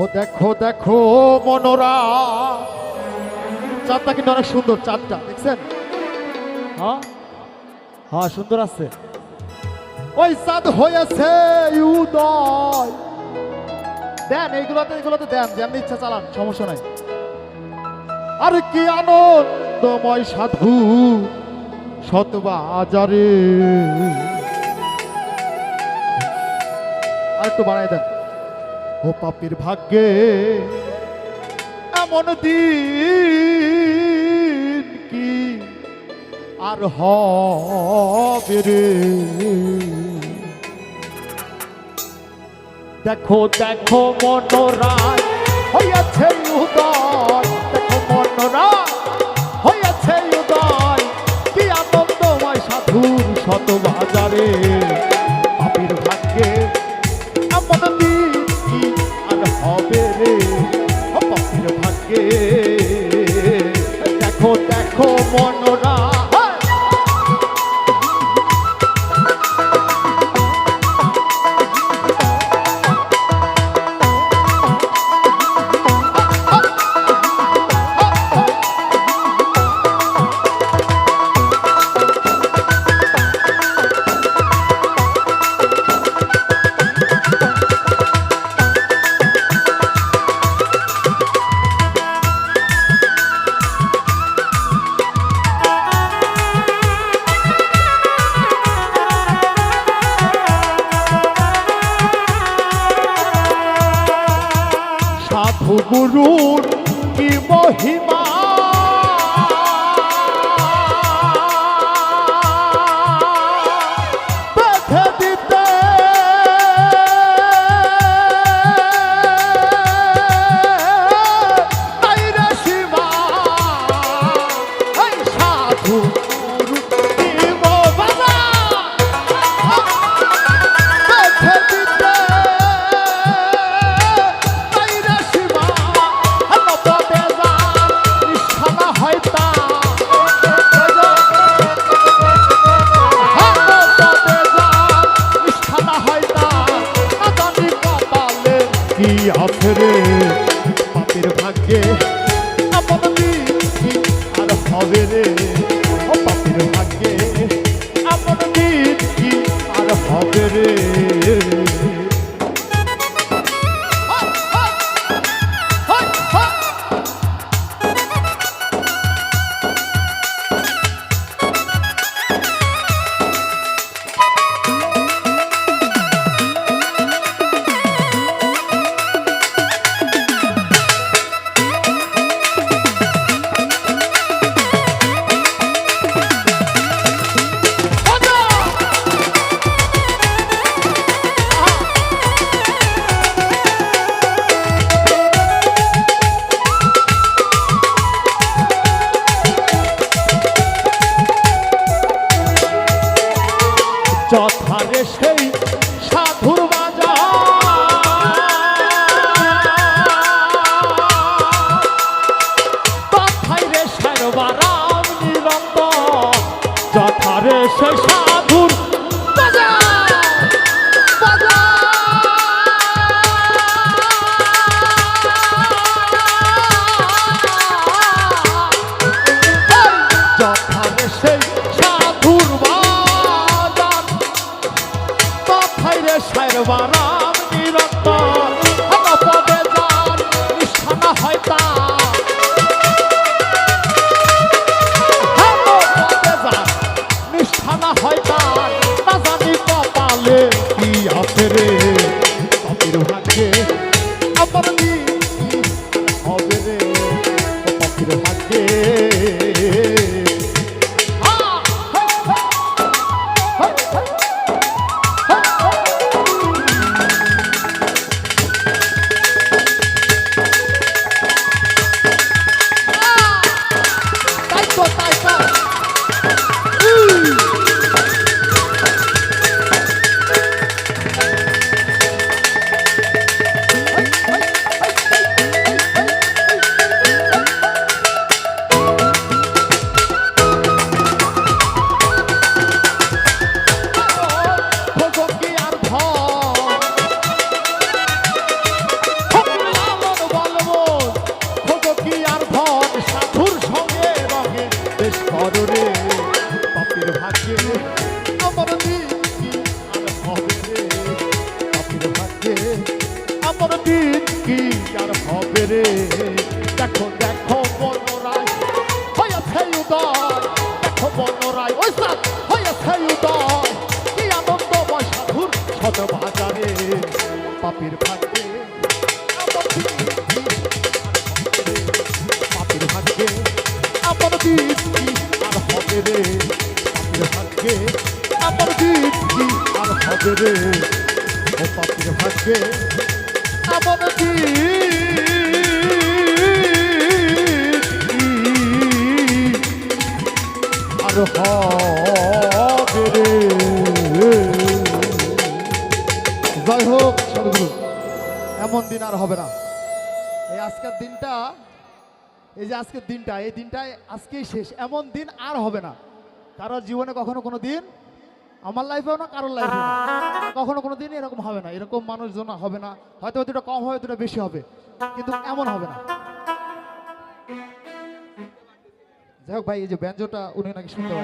ও দেখো দেখো মনোরা, চাঁদটা কিন্তু অনেক সুন্দর। চাঁদটা দেখছেন? হ্যাঁ হ্যাঁ, সুন্দর আছে। ওই চাঁদ হয়েছে উদয়। দেন এইগুলোতে দেন, যেমনি ইচ্ছা চালান, সমস্যা নাই। আর কি আনন্দময় সাধু শতবাজারে। আর একটু বাড়াই দেন। ও পাপীর ভাগ্যে এমন দিন কি আর হবে রে। দেখো দেখো মনোরায় হইয়াছে উদয়, দেখো মনোরায় হইয়াছে উদয়। কি আনন্দময় সাধুর শতবাজারে। পাপীর ভাগ্যে এমন দিন কি আর হবে রে। ও পাপীর ভাগ্যে দেখো দেখো মনোরায়। সাধু গুরুর কি মহিমা, বেঁধে দিতে নাই রে সীমা। এই সাধু গুরুর কি মহিমা, বেঁধে দিতে আছে রে। পাপীর ভাগ্যে এমন দিন কি আর হবে রে। ও পাপীর ভাগ্যে এমন দিন কি আর হবে রে। যথারে সেই সাধুর বাজার, তথায় রে সর্বরাম নিরন্তর। যথারে সেই সাধুর যথারে সেই সাধুর সর্বরাম নিরন্তর। পদে যার নিষ্ঠা না হয় তার, পদে যার নিষ্ঠা না হয় তার। না জানি কপালে কি আছে রে। পাপীর ভাগ্যে আমার দিন কি হবে রে। পাপীর ভাগ্যে দিন কি আর হবে রে, দেখো দেখো বনরাই হয়েছে উদয়, দেখো বনরাই ওই সাত হয়েছে উদয়, কি আনন্দময় সাধুর শত বাজারে, পাপির ভাগ্যে আমার দিন কি পাপির ভাগ্যে আমার দিন কি আর হবে রে, পাপির ভাগ্যে আমার দিন কি আর হবে রে, ও পাপির ভাগ্যে আমার দিন আর হবে রে। জয় হোক সদগুরু, এমন দিন আর হবে না। এই আজকের দিনটা, এই যে আজকের দিনটা, এই দিনটাই আজকেই শেষ, এমন দিন আর হবে না কারোর জীবনে, কখনো কোনো দিন, আমার লাইফেও না কারোর লাইফেও না, কখনো কোনো দিন এরকম হবে না, এরকম মানুষজন হবে না, হয়তো দুটো কম হবে দুটো বেশি হবে, কিন্তু এমন হবে না। যাই হোক ভাই, এই যে ব্যঞ্জনটা উনি নাকি শুনতে পারেন।